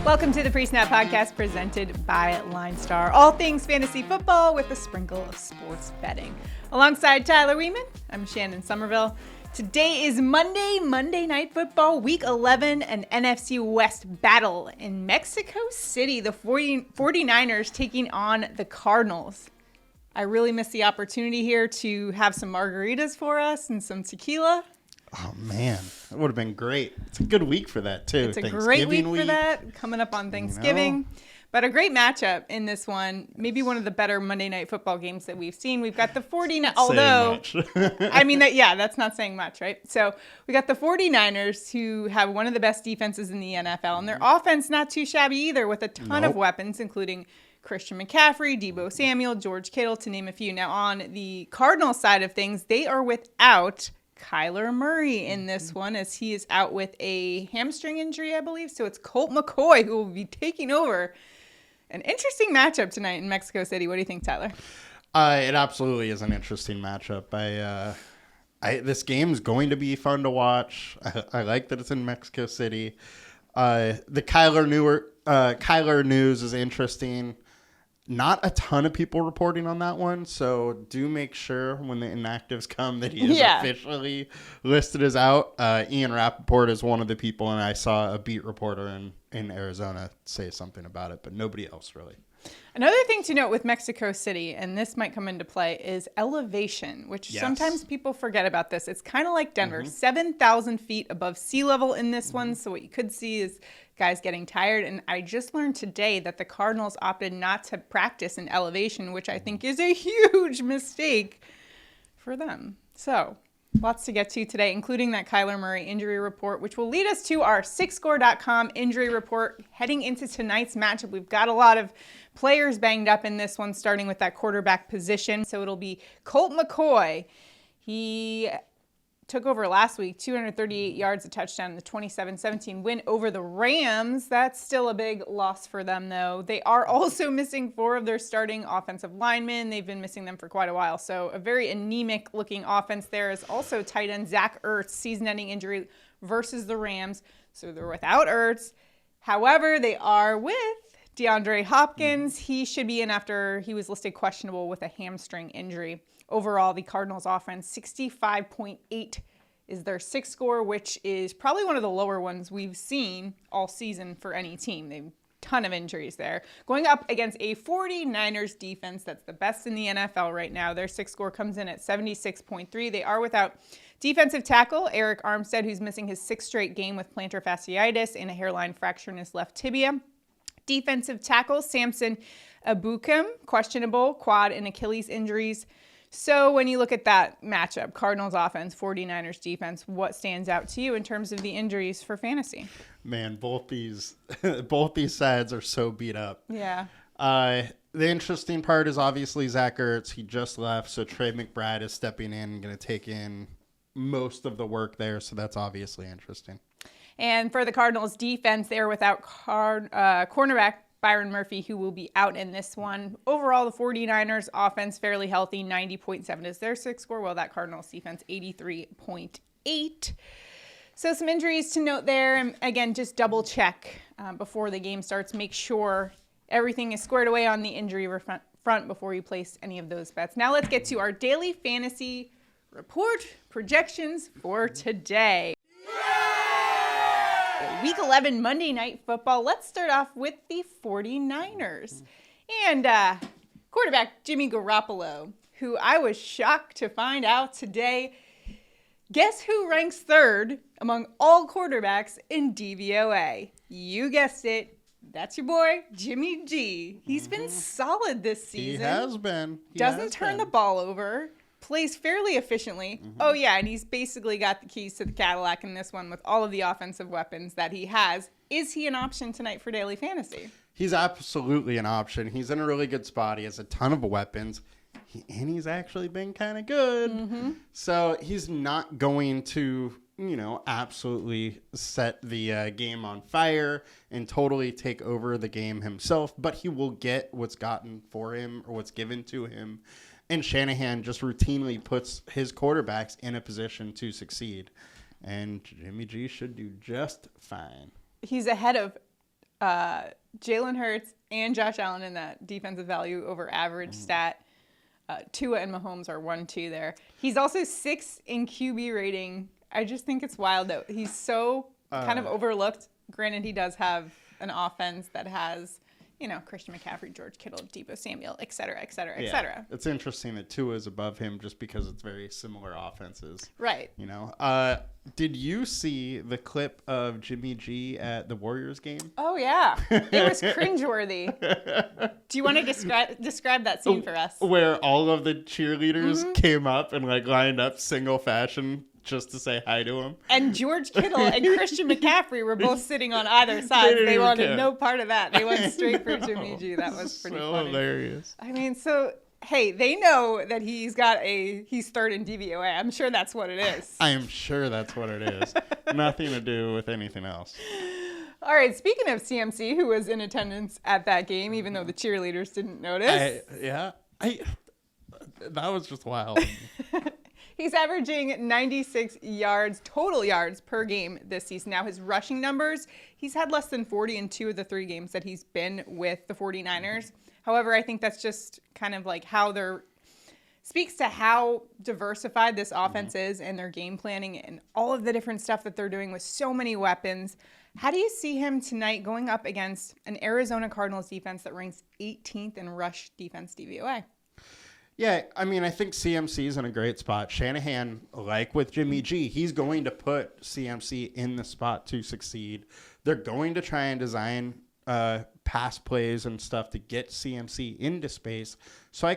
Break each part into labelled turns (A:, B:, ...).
A: Welcome to the PreSnap Podcast presented by Line Star. All things fantasy football with a sprinkle of sports betting. Alongside Tyler Weeman, I'm Shannon Somerville. Today is Monday Night Football, Week 11, an NFC West battle in Mexico City. The 49ers taking on the Cardinals. I really missed the opportunity here to have some margaritas for us and some tequila.
B: Oh, man. That would have been great. It's a good week for that, too.
A: It's a great week for that, coming up on Thanksgiving. But a great matchup in this one. Maybe one of the better Monday Night Football games that we've seen. We've got the 49ers. Although, I mean, that's not saying much, right? So we got the 49ers who have one of the best defenses in the NFL. And their offense not too shabby either, with a ton of weapons, including Christian McCaffrey, Deebo Samuel, George Kittle, to name a few. Now, on the Cardinals side of things, they are without Kyler Murray in this one, as he is out with a hamstring injury, I believe. So it's Colt McCoy who will be taking over. An interesting matchup tonight in Mexico City. What do you think, Tyler?
B: It absolutely is an interesting matchup. This game's going to be fun to watch. I like that it's in Mexico City. The Kyler news is interesting. Not a ton of people reporting on that one, so do make sure when the inactives come that he is officially listed as out. Ian Rappaport is one of the people, and I saw a beat reporter in Arizona say something about it, but nobody else really.
A: Another thing to note with Mexico City, and this might come into play, is elevation, which sometimes people forget about this. It's kind of like Denver, 7,000 feet above sea level in this one, so what you could see is guys getting tired. And I just learned today that the Cardinals opted not to practice in elevation, which I think is a huge mistake for them. So lots to get to today, including that Kyler Murray injury report, which will lead us to our SIXScore.com injury report. Heading into tonight's matchup, we've got a lot of players banged up in this one, starting with that quarterback position. So it'll be Colt McCoy. He took over last week, 238 yards, a touchdown in the 27-17 win over the Rams. That's still a big loss for them, though. They are also missing 4 of their starting offensive linemen. They've been missing them for quite a while, so a very anemic-looking offense there. Is also tight end Zach Ertz, season-ending injury versus the Rams, so they're without Ertz. However, they are with DeAndre Hopkins. He should be in after he was listed questionable with a hamstring injury. Overall, the Cardinals offense, 65.8 is their SIXScore, which is probably one of the lower ones we've seen all season for any team. They've ton of injuries there. Going up against a 49ers defense that's the best in the NFL right now. Their SIXScore comes in at 76.3. They are without defensive tackle Eric Armstead, who's missing his 6th straight game with plantar fasciitis and a hairline fracture in his left tibia. Defensive tackle Samson Ebukam, questionable quad and Achilles injuries. So when you look at that matchup, Cardinals offense, 49ers defense, what stands out to you in terms of the injuries for fantasy?
B: Man, both these sides are so beat up.
A: Yeah.
B: The interesting part is obviously Zach Ertz. He just left, so Trey McBride is stepping in and going to take in most of the work there, so that's obviously interesting.
A: And for the Cardinals defense, they're without cornerback Byron Murphy, who will be out in this one. Overall, the 49ers offense fairly healthy, 90.7 is their SIXScore, while that Cardinals defense, 83.8. So some injuries to note there. And again, just double check before the game starts. Make sure everything is squared away on the injury front before you place any of those bets. Now let's get to our daily fantasy report projections for today. Week 11 Monday Night Football. Let's start off with the 49ers. And quarterback Jimmy Garoppolo, who I was shocked to find out today. Guess who ranks 3rd among all quarterbacks in DVOA? You guessed it. That's your boy, Jimmy G. He's been solid this season.
B: He has been.
A: Doesn't turn the ball over. Plays fairly efficiently. Oh, yeah, and he's basically got the keys to the Cadillac in this one with all of the offensive weapons that he has. Is he an option tonight for daily fantasy?
B: He's absolutely an option. He's in a really good spot. He has a ton of weapons, and he's actually been kind of good. So he's not going to, absolutely set the game on fire and totally take over the game himself, but he will get what's gotten for him or what's given to him. And Shanahan just routinely puts his quarterbacks in a position to succeed. And Jimmy G should do just fine.
A: He's ahead of Jalen Hurts and Josh Allen in that defensive value over average stat. Tua and Mahomes are 1-2 there. He's also 6th in QB rating. I just think it's wild that he's so kind of overlooked. Granted, he does have an offense that has, Christian McCaffrey, George Kittle, Deebo Samuel, et cetera, et cetera, et cetera.
B: It's interesting that Tua is above him just because it's very similar offenses.
A: Right.
B: Did you see the clip of Jimmy G at the Warriors game?
A: Oh, yeah. It was cringeworthy. Do you want to describe that scene for us?
B: Where all of the cheerleaders came up and lined up single fashion just to say hi to him.
A: And George Kittle and Christian McCaffrey were both sitting on either side. They wanted no part of that. They went straight for Jimmy G. That was pretty funny.
B: Hilarious.
A: I mean, hey, they know that he's third in DVOA. I'm sure that's what it is.
B: I am sure that's what it is. Nothing to do with anything else.
A: All right, speaking of CMC, who was in attendance at that game, even though the cheerleaders didn't notice.
B: That was just wild.
A: He's averaging 96 total yards per game this season. Now, his rushing numbers, he's had less than 40 in 2 of the 3 games that he's been with the 49ers. However, I think that's just kind of speaks to how diversified this offense is and their game planning and all of the different stuff that they're doing with so many weapons. How do you see him tonight going up against an Arizona Cardinals defense that ranks 18th in rush defense DVOA?
B: Yeah, I mean, I think CMC's in a great spot. Shanahan, like with Jimmy G, he's going to put CMC in the spot to succeed. They're going to try and design pass plays and stuff to get CMC into space. So I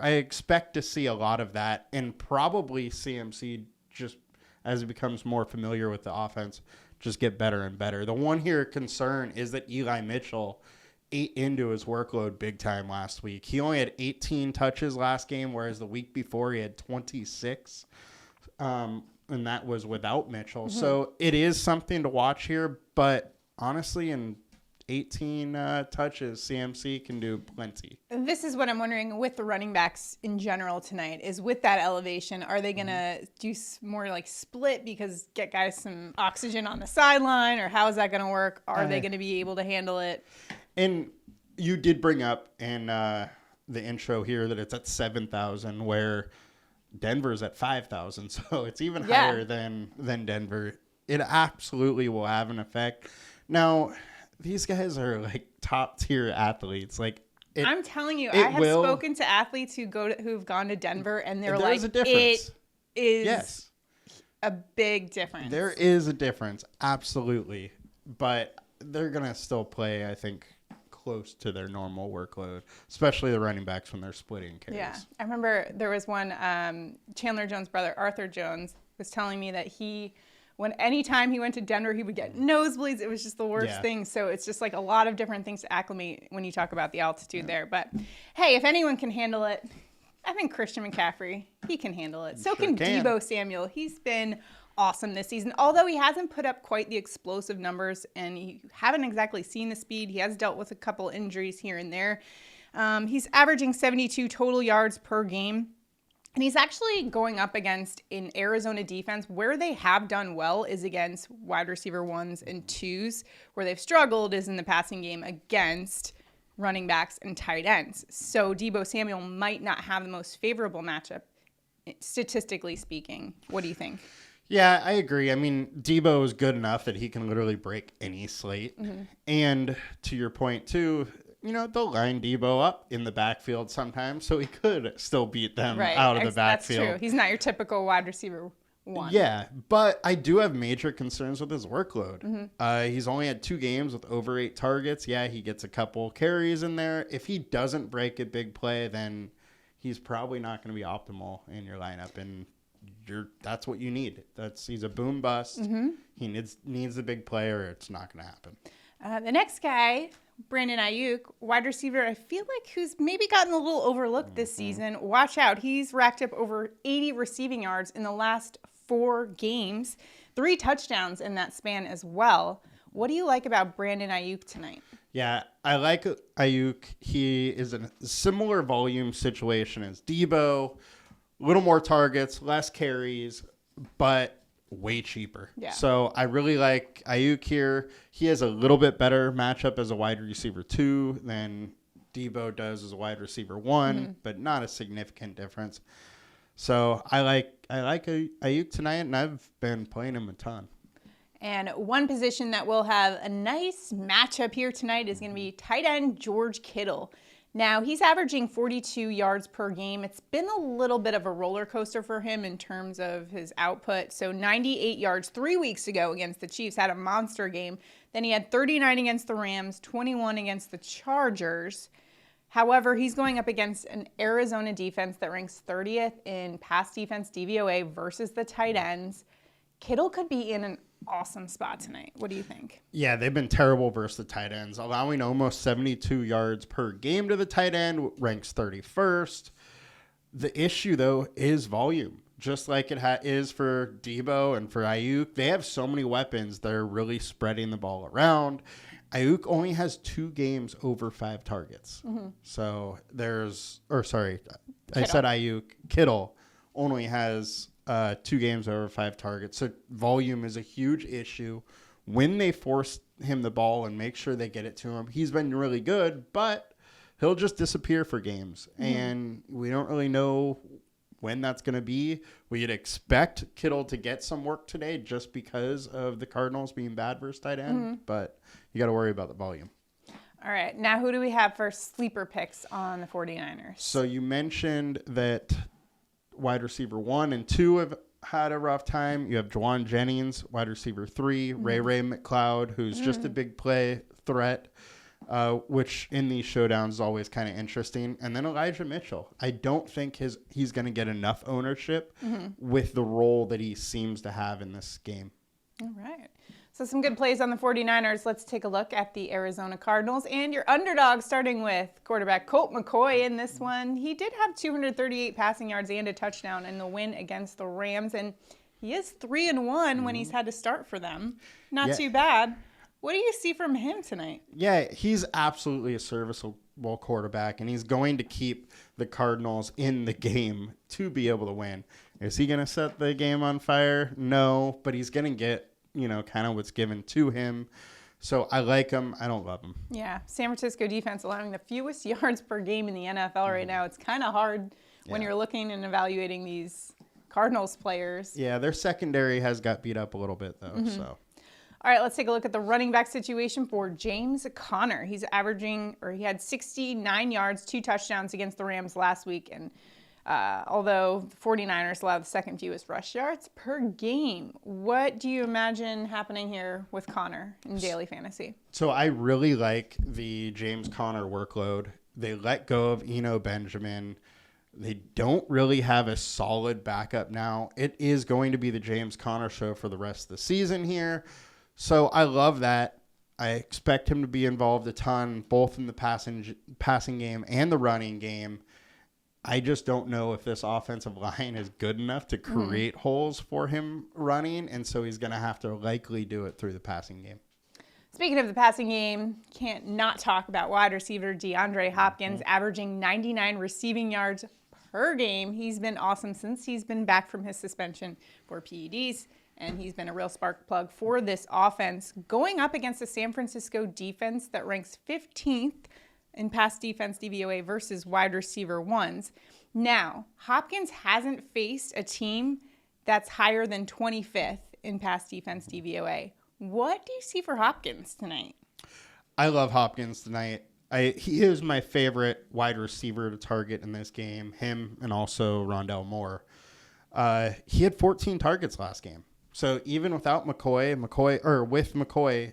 B: expect to see a lot of that, and probably CMC, just as he becomes more familiar with the offense, just get better and better. The one concern is that Eli Mitchell ate into his workload big time last week. He only had 18 touches last game, whereas the week before he had 26. And that was without Mitchell. So it is something to watch here. But honestly, in 18 touches, CMC can do plenty.
A: This is what I'm wondering with the running backs in general tonight, is with that elevation, are they going to do more split because get guys some oxygen on the sideline, or how is that going to work? Are they going to be able to handle it? And
B: you did bring up in the intro here that it's at 7,000, where Denver's at 5,000. So it's even higher than Denver. It absolutely will have an effect. Now, these guys are top tier athletes.
A: I'm telling you, I have spoken to athletes who've gone to Denver, and they're
B: there's a difference.
A: It is a big difference.
B: There is a difference, absolutely. But they're going to still play, I think, close to their normal workload, especially the running backs when they're splitting carries.
A: Yeah, I remember there was one, Chandler Jones' brother, Arthur Jones, was telling me that anytime he went to Denver, he would get nosebleeds. It was just the worst thing. So it's just a lot of different things to acclimate when you talk about the altitude there. But hey, if anyone can handle it, I think Christian McCaffrey, he can handle it. So can Deebo Samuel. He's been awesome this season, although he hasn't put up quite the explosive numbers, and you haven't exactly seen the speed. He has dealt with a couple injuries here and there. He's averaging 72 total yards per game. And he's actually going up against an Arizona defense where they have done well is against wide receiver 1s and 2s. Where they've struggled is in the passing game against running backs and tight ends. So Deebo Samuel might not have the most favorable matchup, statistically speaking. What do you think?
B: Yeah, I agree. I mean, Deebo is good enough that he can literally break any slate. And to your point, too, they'll line Deebo up in the backfield sometimes, so he could still beat them out of the backfield.
A: That's true. He's not your typical wide receiver 1.
B: Yeah, but I do have major concerns with his workload. He's only had 2 games with over 8 targets. Yeah, he gets a couple carries in there. If he doesn't break a big play, then he's probably not going to be optimal in your lineup, and that's what you need. He's a boom bust. He needs the big play, or it's not going to happen.
A: The next guy, Brandon Ayuk, wide receiver, I feel like who's maybe gotten a little overlooked this season. Watch out. He's racked up over 80 receiving yards in the last 4 games, 3 touchdowns in that span as well. What do you like about Brandon Ayuk tonight?
B: Yeah, I like Ayuk. He is in a similar volume situation as Deebo. A little more targets, less carries, but way cheaper.
A: Yeah.
B: So I really like Ayuk here. He has a little bit better matchup as a wide receiver 2 than Debo does as a wide receiver 1, but not a significant difference. So I like Ayuk tonight, and I've been playing him a ton.
A: And one position that will have a nice matchup here tonight is going to be tight end George Kittle. Now, he's averaging 42 yards per game. It's been a little bit of a roller coaster for him in terms of his output. So 98 yards 3 weeks ago against the Chiefs, had a monster game. Then he had 39 against the Rams, 21 against the Chargers. However, he's going up against an Arizona defense that ranks 30th in pass defense DVOA versus the tight ends. Kittle could be in an awesome spot tonight. What do you think?
B: Yeah, they've been terrible versus the tight ends, allowing almost 72 yards per game to the tight end, ranks 31st. The issue, though, is volume. Just like it is for Debo and for Ayuk, they have so many weapons that are really spreading the ball around. Ayuk only has 2 games over 5 targets. So I said Ayuk. Kittle only has 2 games over 5 targets. So volume is a huge issue. When they force him the ball and make sure they get it to him, he's been really good, but he'll just disappear for games. And we don't really know when that's going to be. We'd expect Kittle to get some work today just because of the Cardinals being bad versus tight end, but you got to worry about the volume.
A: All right. Now, who do we have for sleeper picks on the 49ers?
B: So you mentioned that wide receiver 1 and 2 have had a rough time. You have Juwan Jennings, wide receiver 3, Ray McLeod, who's just a big play threat, which in these showdowns is always kind of interesting. And then Elijah Mitchell. I don't think he's going to get enough ownership with the role that he seems to have in this game.
A: All right. So some good plays on the 49ers. Let's take a look at the Arizona Cardinals and your underdog, starting with quarterback Colt McCoy in this one. He did have 238 passing yards and a touchdown in the win against the Rams, and he is 3-1 when he's had to start for them. Not too bad. What do you see from him tonight? Yeah,
B: he's absolutely a serviceable quarterback, and he's going to keep the Cardinals in the game to be able to win. Is he going to set the game on fire? No, but he's going to get kind of what's given to him. So I like him. I don't love him. Yeah. San Francisco defense allowing the fewest yards per game in the NFL right now. It's kind of hard when you're looking and evaluating these Cardinals players. Yeah, their secondary has got beat up a little bit, though. So. All right, let's take a look at the running back situation for James Conner. He had 69 yards, 2 touchdowns against the Rams last week, and although the 49ers allow the second fewest rush yards per game. What do you imagine happening here with Conner in daily fantasy? So I really like the James Conner workload. They let go of Eno Benjamin. They don't really have a solid backup now. It is going to be the James Conner show for the rest of the season here. So I love that. I expect him to be involved a ton, both in the passing game and the running game. I just don't know if this offensive line is good enough to create holes for him running, and so he's going to have to likely do it through the passing game. Speaking of the passing game, can't not talk about wide receiver DeAndre Hopkins, averaging 99 receiving yards per game. He's been awesome since he's been back from his suspension for PEDs, and he's been a real spark plug for this offense, going up against the San Francisco defense that ranks 15th in pass defense DVOA versus wide receiver 1s. Now, Hopkins hasn't faced a team that's higher than 25th in pass defense DVOA. What do you see for Hopkins tonight? I love Hopkins tonight. He is my favorite wide receiver to target in this game, him and also Rondale Moore. He had 14 targets last game. So even without with McCoy,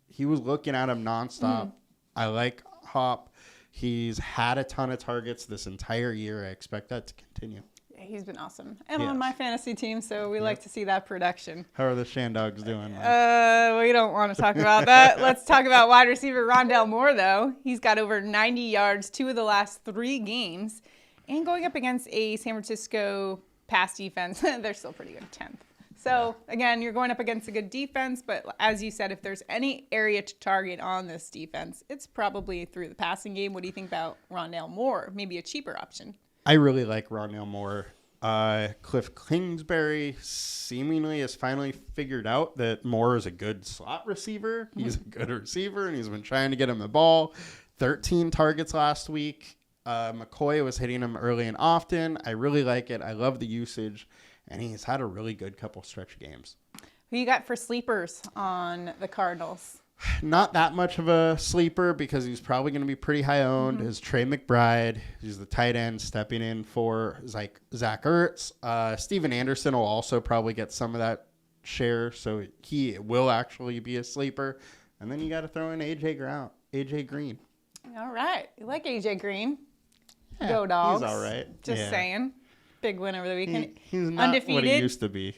B: he was looking at him nonstop. I like Hop. He's had a ton of targets this entire year. I expect that to continue. Yeah, he's been awesome. And on my fantasy team, so we like to see that production. How are the Shandogs doing? We don't want to talk about that. Let's talk about wide receiver Rondale Moore, though. He's got over 90 yards 2 of the last 3 games. And going up against a San Francisco pass defense, they're still pretty good, 10th. So, again, you're going up against a good defense, but as you said, if there's any area to target on this defense, it's probably through the passing game. What do you think about Rondale Moore? Maybe a cheaper option. I really like Rondale Moore. Cliff Kingsbury seemingly has finally figured out that Moore is a good slot receiver. He's a good receiver, and he's been trying to get him the ball. 13 targets last week. McCoy was hitting him early and often. I really like it. I love the usage, and he's had a really good couple stretch games.
A: Who you got for sleepers on the Cardinals?
B: Not that much of a sleeper because he's probably going to be pretty high owned. Is Trey McBride. He's the tight end stepping in for Zach Ertz. Steven Anderson will also probably get some of that share, so he will actually be a sleeper. And then you got to throw in AJ Green.
A: All right. You like AJ Green?
B: Yeah,
A: Go Dogs.
B: He's all right.
A: Just saying. Big win over the weekend.
B: He's not
A: undefeated.
B: What he used to be.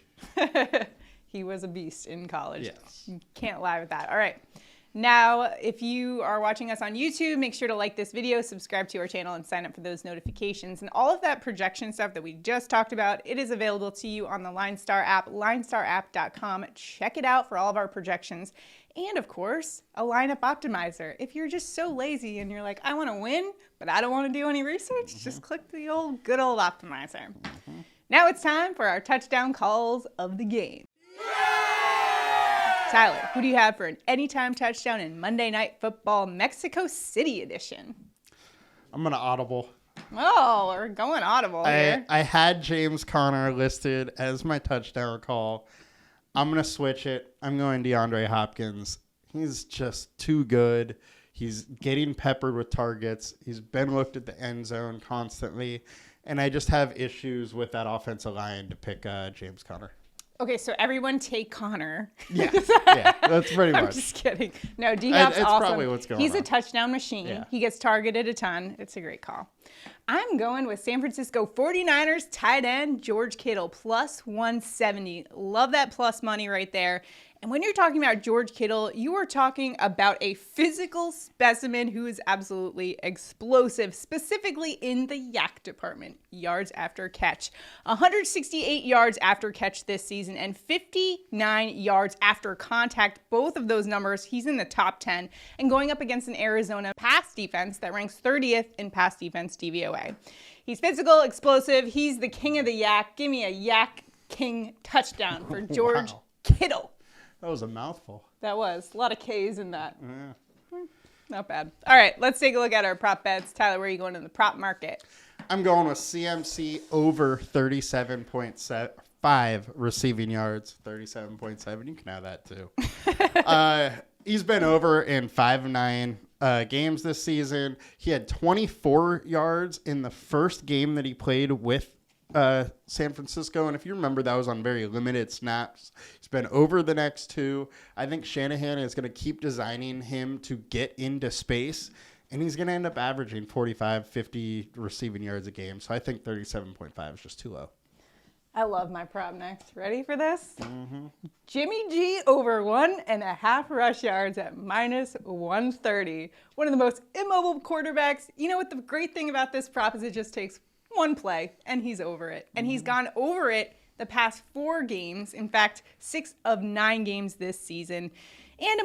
A: He was a beast in college.
B: Yes.
A: You can't lie with that. All right. Now, if you are watching us on YouTube, make sure to like this video, subscribe to our channel, and sign up for those notifications. And all of that projection stuff that we just talked about, it is available to you on the LineStar app, linestarapp.com. Check it out for all of our projections. And, of course, a lineup optimizer. If you're just so lazy and you're like, I want to win, but I don't want to do any research, just click the good old optimizer. Now it's time for our touchdown calls of the game. Tyler, who do you have for an anytime touchdown in Monday Night Football Mexico City edition?
B: I'm going to audible.
A: Oh, we're going audible here.
B: I had James Conner listed as my touchdown call. I'm going to switch it. I'm going DeAndre Hopkins. He's just too good. He's getting peppered with targets. He's been looked at the end zone constantly. And I just have issues with that offensive line to pick James Conner.
A: Okay, so everyone take Connor.
B: Yeah, that's pretty much.
A: I'm just kidding. No, D-Hop's awesome. It's probably
B: what's going
A: He's
B: on.
A: a touchdown machine.
B: Yeah.
A: He gets targeted a ton. It's a great call. I'm going with San Francisco 49ers tight end George Kittle, plus 170. Love that plus money right there. And when you're talking about George Kittle, you are talking about a physical specimen who is absolutely explosive, specifically in the yak department, yards after catch. 168 yards after catch this season and 59 yards after contact. Both of those numbers, he's in the top 10 and going up against an Arizona pass defense that ranks 30th in pass defense DVOA. He's physical, explosive. He's the king of the yak. Give me a yak king touchdown for George Kittle.
B: That was a mouthful.
A: That was. A lot of K's in that.
B: Yeah.
A: Not bad. All right, let's take a look at our prop bets. Tyler, where are you going in the prop market?
B: I'm going with CMC over 37.5 receiving yards. 37.7. You can have that too. He's been over in 5 of 9 games this season. He had 24 yards in the first game that he played with San Francisco, and if you remember, that was on very limited snaps. He's been over the next 2. I think Shanahan is going to keep designing him to get into space, and he's going to end up averaging 45, 50 receiving yards a game. So I think 37.5 is just too low.
A: I love my prop next. Ready for this? Jimmy G over 1.5 rush yards at minus 130. One of the most immobile quarterbacks. You know what the great thing about this prop is? It just takes one play, and he's over it. And he's gone over it the past 4 games. In fact, 6 of 9 games this season. And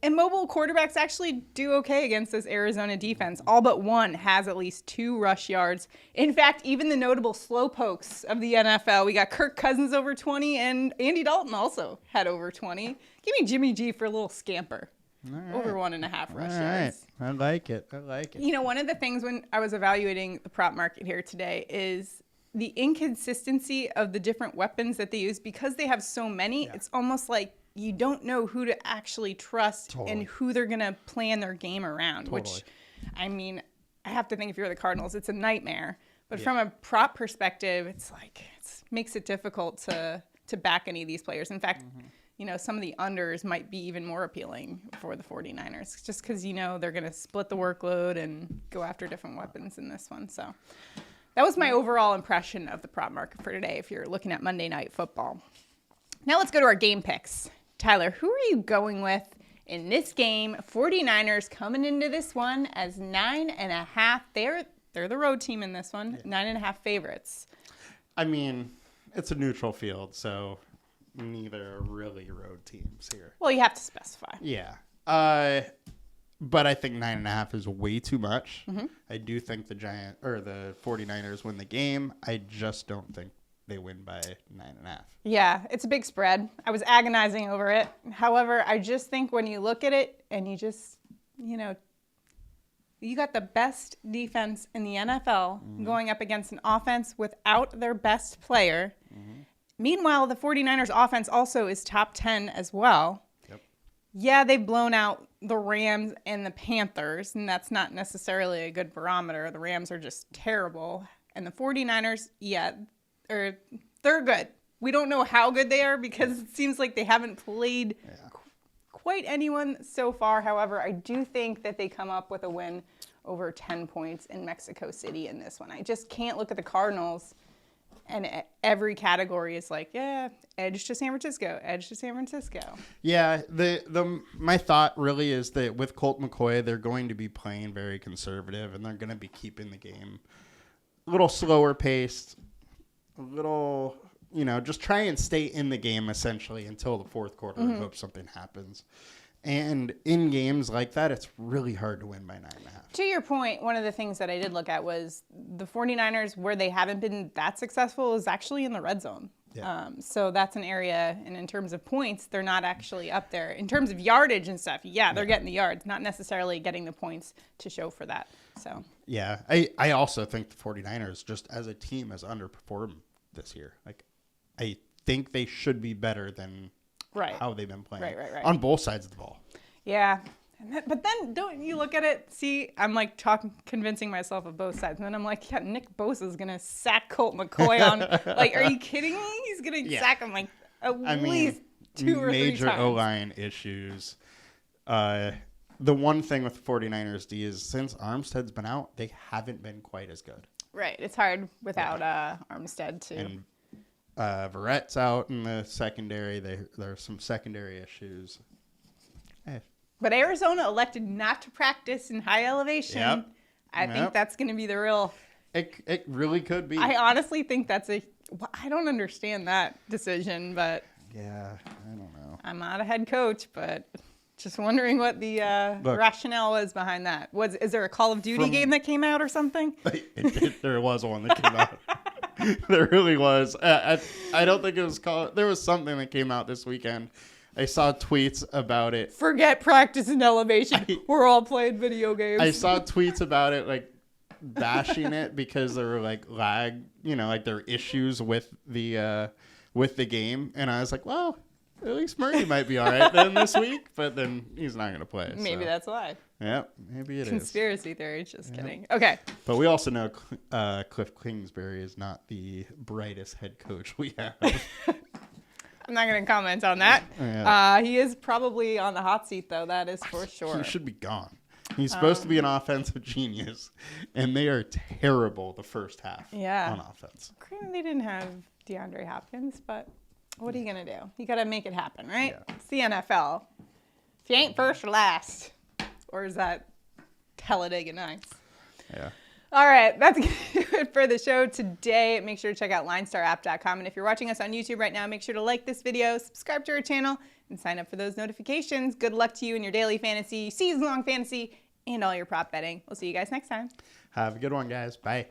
A: immobile quarterbacks actually do okay against this Arizona defense. All but one has at least 2 rush yards. In fact, even the notable slowpokes of the NFL, we got Kirk Cousins over 20, and Andy Dalton also had over 20. Give me Jimmy G for a little scamper. Right. Over 1.5 rush yards.
B: I like it.
A: You know, one of the things when I was evaluating the prop market here today is the inconsistency of the different weapons that they use. Because they have so many, it's almost like you don't know who to actually trust and who they're going to plan their game around. Which, I mean, I have to think if you're the Cardinals, it's a nightmare. But from a prop perspective, it's like it makes it difficult to back any of these players. In fact, you know, some of the unders might be even more appealing for the 49ers just because, you know, they're going to split the workload and go after different weapons in this one. So that was my overall impression of the prop market for today if you're looking at Monday Night Football. Now let's go to our game picks. Tyler, who are you going with in this game? 49ers coming into this one as 9.5. They're the road team in this one, 9.5 favorites.
B: I mean, it's a neutral field, so neither are really road teams here.
A: Well, you have to specify.
B: Yeah. But I think 9.5 is way too much. I do think the 49ers win the game. I just don't think they win by 9.5.
A: Yeah, it's a big spread. I was agonizing over it. However, I just think when you look at it and you just, you got the best defense in the NFL going up against an offense without their best player. Meanwhile, the 49ers offense also is top 10 as well.
B: Yep.
A: Yeah, they've blown out the Rams and the Panthers, and that's not necessarily a good barometer. The Rams are just terrible. And the 49ers, they're good. We don't know how good they are because it seems like they haven't played quite anyone so far. However, I do think that they come up with a win over 10 points in Mexico City in this one. I just can't look at the Cardinals and every category is like, edge to San Francisco, edge to San Francisco.
B: Yeah, my thought really is that with Colt McCoy, they're going to be playing very conservative and they're going to be keeping the game a little slower paced, a little, just try and stay in the game essentially until the fourth quarter and hope something happens. And in games like that, it's really hard to win by 9.5.
A: To your point, one of the things that I did look at was the 49ers, where they haven't been that successful, is actually in the red zone.
B: Yeah.
A: So that's an area, and in terms of points, they're not actually up there. In terms of yardage and stuff, they're getting the yards, not necessarily getting the points to show for that. So
B: yeah, I also think the 49ers, just as a team, has underperformed this year. Like, I think they should be better than how they've been playing on both sides of the ball. Yeah.
A: But then don't you look at it, see, I'm like convincing myself of both sides. And then I'm like, Nick Bosa is going to sack Colt McCoy on. Like, are you kidding me? He's going to sack him like at least 2 or 3 times.
B: Major O-line issues. The one thing with the 49ers, D, is since Armstead's been out, they haven't been quite as good.
A: Right. It's hard without Armstead, too.
B: And Verrett's out in the secondary. There are some secondary issues.
A: But Arizona elected not to practice in high elevation.
B: Yep.
A: I think that's going to be the real...
B: It really could be.
A: I honestly think that's I don't understand that decision, but...
B: Yeah, I don't know.
A: I'm not a head coach, but just wondering what the rationale was behind that. Is there a Call of Duty game that came out or something?
B: There was one that came out. There really was. I don't think it was called... There was something that came out this weekend. I saw tweets about it.
A: Forget practice in elevation. We're all playing video games.
B: I saw tweets about it, like, bashing it because there were, like, lag, like there were issues with the game. And I was like, well, at least Murray might be all right then this week. But then he's not going to play.
A: Maybe that's why.
B: Yep, maybe it
A: Conspiracy theory. Just kidding. Okay.
B: But we also know Cliff Kingsbury is not the brightest head coach we have.
A: I'm not going to comment on that. Yeah. He is probably on the hot seat, though. That is for sure.
B: He should be gone. He's supposed to be an offensive genius, and they are terrible the first half on offense.
A: They didn't have DeAndre Hopkins, but what are you going to do? You got to make it happen, right? Yeah. It's the NFL. If you ain't first, you're last. Or is that Talladega Nights?
B: Yeah.
A: All right, that's going to do it for the show today. Make sure to check out linestarapp.com. And if you're watching us on YouTube right now, make sure to like this video, subscribe to our channel, and sign up for those notifications. Good luck to you in your daily fantasy, season-long fantasy, and all your prop betting. We'll see you guys next time.
B: Have a good one, guys. Bye.